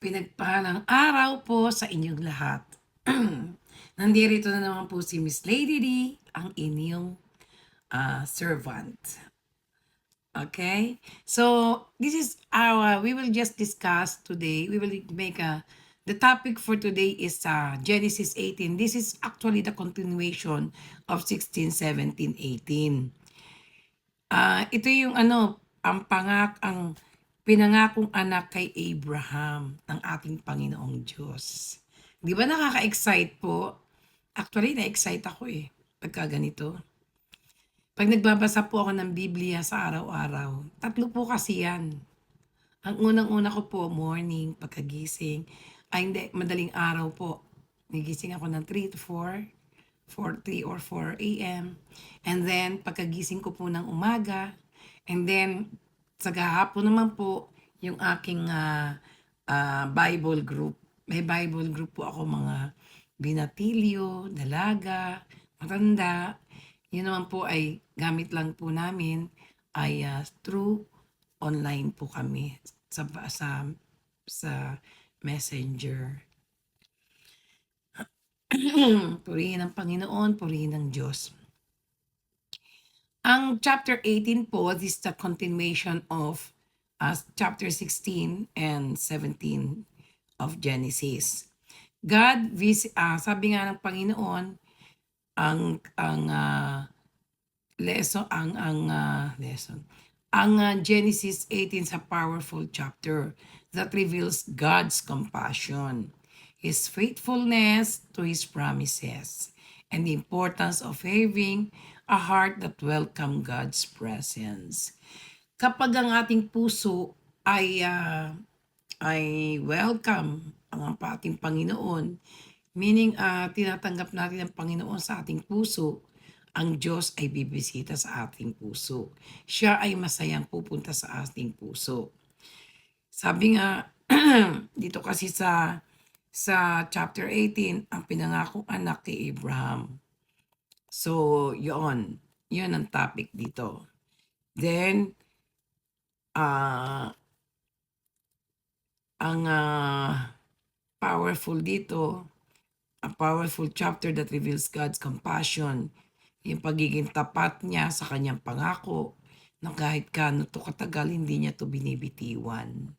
Pinagpahalang araw po sa inyong lahat. Nandirito na naman po si Miss Lady D, ang inyong servant. Okay? So, this is we will just discuss today, we will make the topic for today is Genesis 18. This is actually the continuation of 16, 17, 18. Ito yung ang pinangakong anak kay Abraham ng ating Panginoong Diyos. Di ba nakaka-excite po? Actually, na-excite ako pagka ganito. Pag nagbabasa po ako ng Biblia sa araw-araw, 3 po kasi yan. Ang unang-una ko po, morning, pagkagising, hindi, madaling araw po. Nagising ako ng 3 to 4, 3 or 4 a.m. And then, pagkagising ko po ng umaga, and then, sa gahapon naman po, yung aking Bible group. May Bible group po ako, mga binatilyo, dalaga, matanda. Yun naman po ay gamit lang po namin ay through online po kami sa Messenger. Purihin ng Panginoon, purihin ng Diyos. Ang chapter 18 po, this is the continuation of chapter 16 and 17 of Genesis. Sabi nga ng Panginoon, ang Genesis 18 is a powerful chapter that reveals God's compassion, His faithfulness to His promises, and the importance of having a heart that welcomes God's presence. Kapag ang ating puso ay welcome ang ating Panginoon, meaning tinatanggap natin ang Panginoon sa ating puso, ang Diyos ay bibisita sa ating puso. Siya ay masayang pupunta sa ating puso. Sabi nga, dito kasi sa chapter 18, ang pinangakong anak kay Abraham. So, yun ang topic dito. Then, ang powerful dito, a powerful chapter that reveals God's compassion, yung pagiging tapat niya sa kanyang pangako na kahit gaano to katagal, hindi niya to binibitiwan.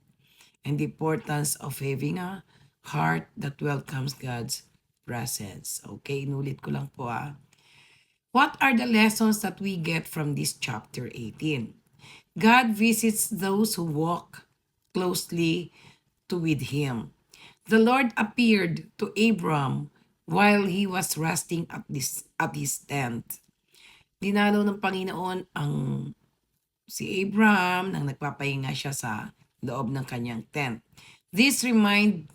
And the importance of having a heart that welcomes God's presence. Okay, inulit ko lang po What are the lessons that we get from this chapter 18? God visits those who walk closely with Him. The Lord appeared to Abram while he was resting at his tent. Dinalaw ng Panginoon si Abraham nang nagpapahinga siya sa loob ng kanyang tent. This reminds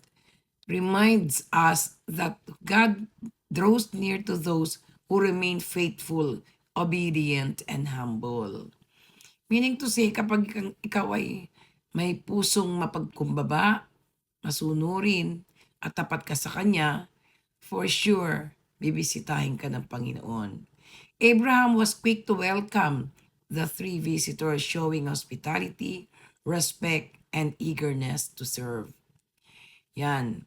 us that God draws near to those who remain faithful, obedient, and humble. Meaning to say, kapag ikaw ay may pusong mapagkumbaba, masunurin, at tapat ka sa Kanya, for sure, bibisitahin ka ng Panginoon. Abraham was quick to welcome the 3 visitors, showing hospitality, respect, and eagerness to serve. Yan.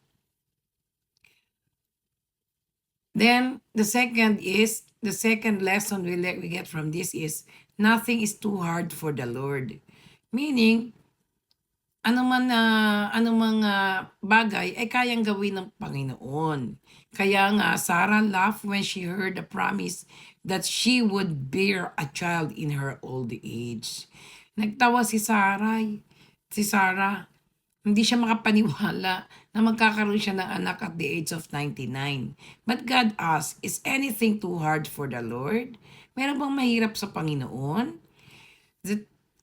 Then, the second lesson we get from this is, nothing is too hard for the Lord. Meaning, anumang bagay ay kayang gawin ng Panginoon. Kaya nga, Sarah laughed when she heard the promise that she would bear a child in her old age. Nagtawa si Sarah. Hindi siya makapaniwala na magkakaroon siya ng anak at the age of 99. But God asked, is anything too hard for the Lord? Meron bang mahirap sa Panginoon?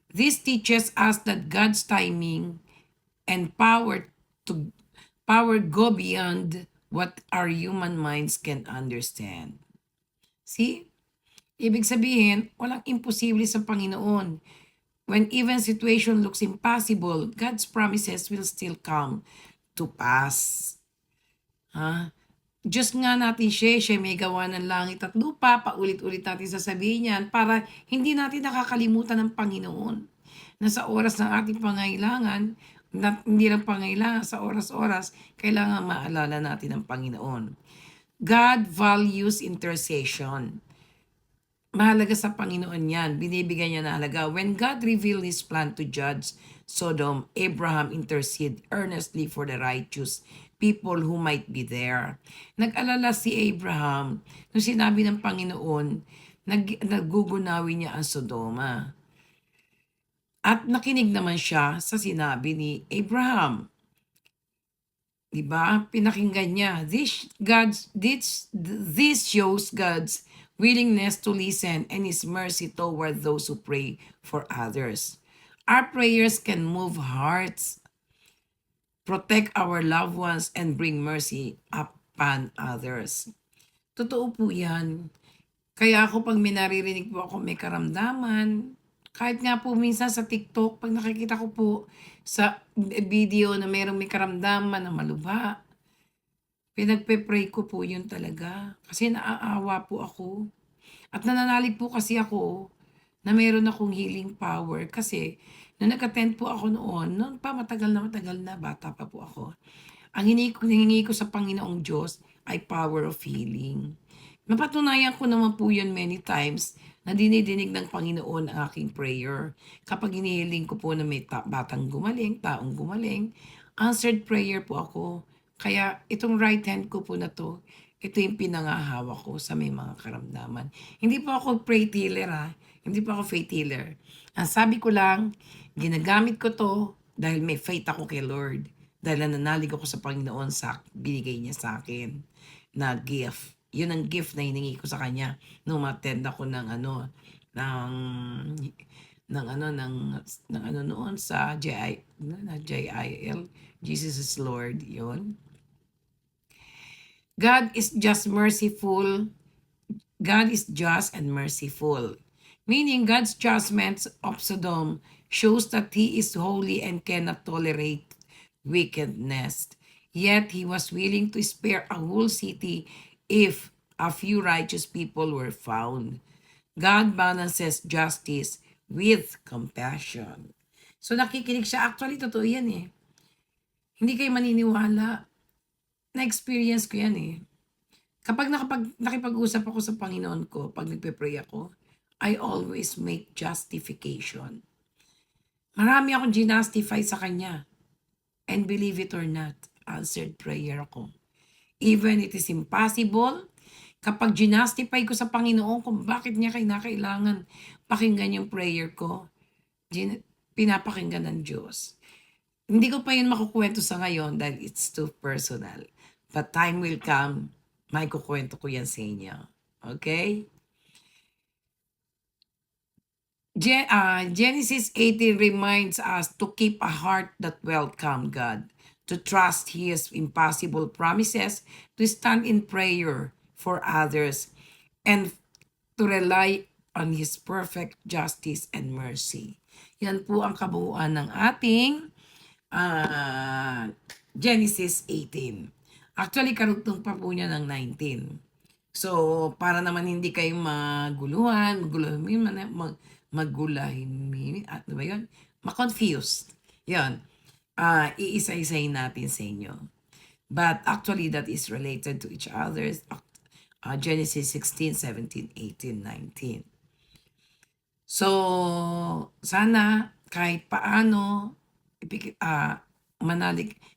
This teaches us that God's timing and power go beyond what our human minds can understand. See? Ibig sabihin, walang imposible sa Panginoon. When even situation looks impossible, God's promises will still come to pass. Diyos nga natin siya may gawa ng langit at lupa, paulit-ulit natin sasabihin yan para hindi natin nakakalimutan ng Panginoon na sa oras ng ating pangailangan Hindi lang pangailangan sa oras-oras, kailangan maalala natin ang Panginoon. God values intercession. Mahalaga sa Panginoon yan. Binibigyan niya na halaga. When God revealed His plan to judge Sodom, Abraham interceded earnestly for the righteous people who might be there. Nag-alala si Abraham nung sinabi ng Panginoon, naggugunawi niya ang Sodoma. At nakinig naman siya sa sinabi ni Abraham. Diba? Pinakinggan niya. This shows God's willingness to listen and His mercy toward those who pray for others. Our prayers can move hearts, protect our loved ones, and bring mercy upon others. Totoo po yan. Kaya ako pag may naririnig po ako may karamdaman, kahit nga po minsan sa TikTok, pag nakikita ko po sa video na merong may karamdaman na malubha, pinagpe-pray ko po yun talaga. Kasi naaawa po ako. At nananalig po kasi ako na meron akong healing power. Kasi nung nag-attend po ako noon pa matagal na, bata pa po ako. Ang hiningi ko sa Panginoong Diyos ay power of healing. Napatunayan ko naman po yun many times na dinidinig ng Panginoon ang aking prayer. Kapag hinihiling ko po na may batang gumaling, taong gumaling, answered prayer po ako. Kaya itong right hand ko po na to, ito yung pinangahawa ko sa may mga karamdaman. Hindi po ako faith healer ha. Hindi po ako faith healer. Ang sabi ko lang, ginagamit ko to dahil may faith ako kay Lord. Dahil nananalig ako sa Panginoon sa binigay niya sa akin na gift. Yun ang gift na hiningi ko sa kanya nung ma-attend ako ng noon sa JIL, Jesus is Lord, yun. God is just and merciful. Meaning God's judgments of Sodom shows that He is holy and cannot tolerate wickedness. Yet He was willing to spare a whole city if a few righteous people were found. God balances justice with compassion. So nakikinig siya. Actually, totoo yan eh. Hindi kayo maniniwala. Na-experience ko yan eh. Kapag nakipag-usap ako sa Panginoon ko, pag nagpe-pray ako, I always make justification. Marami akong ginastify sa Kanya. And believe it or not, answered prayer ako. Even it is impossible, kapag ginastify ko sa Panginoon kung bakit niya kailangan pakinggan yung prayer ko, pinapakinggan ng Diyos. Hindi ko pa yun makukwento sa ngayon dahil it's too personal. But time will come, may kukwento ko yan sa inyo. Okay? Genesis 18 reminds us to keep a heart that welcome God, to trust His impossible promises, to stand in prayer for others, and to rely on His perfect justice and mercy. Yan po ang kabuuan ng ating Genesis 18. Actually, karugtong pa po niya ng 19. So, para naman hindi kayo magulahin, ano ba yun? Ma-confused. Yun. Iisa-isahin natin sa inyo. But actually, that is related to each other. Genesis 16, 17, 18, 19. So, sana kahit paano,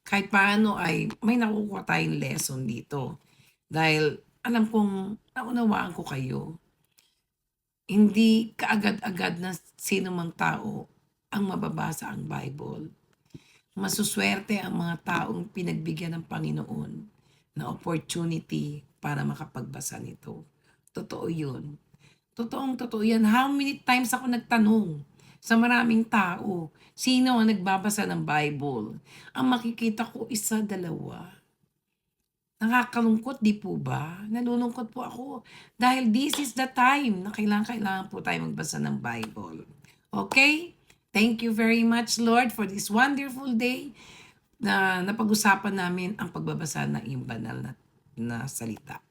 kahit paano ay may nakukuha tayong lesson dito. Dahil alam kong naunawaan ko kayo, hindi kaagad-agad na sino mang tao ang mababasa ang Bible. Masuswerte ang mga taong pinagbigyan ng Panginoon na opportunity para makapagbasa nito. Totoo yun. Totoo yan. How many times ako nagtanong sa maraming tao, sino ang nagbabasa ng Bible? Ang makikita ko, isa, dalawa. Nakakalungkot, di po ba? Nalulungkot po ako. Dahil this is the time na kailangan po tayo magbasa ng Bible. Okay? Thank you very much, Lord, for this wonderful day na napag-usapan namin ang pagbabasa ng iyong banal na salita.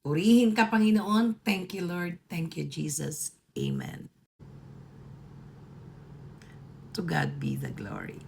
Purihin ka, Panginoon. Thank you, Lord. Thank you, Jesus. Amen. To God be the glory.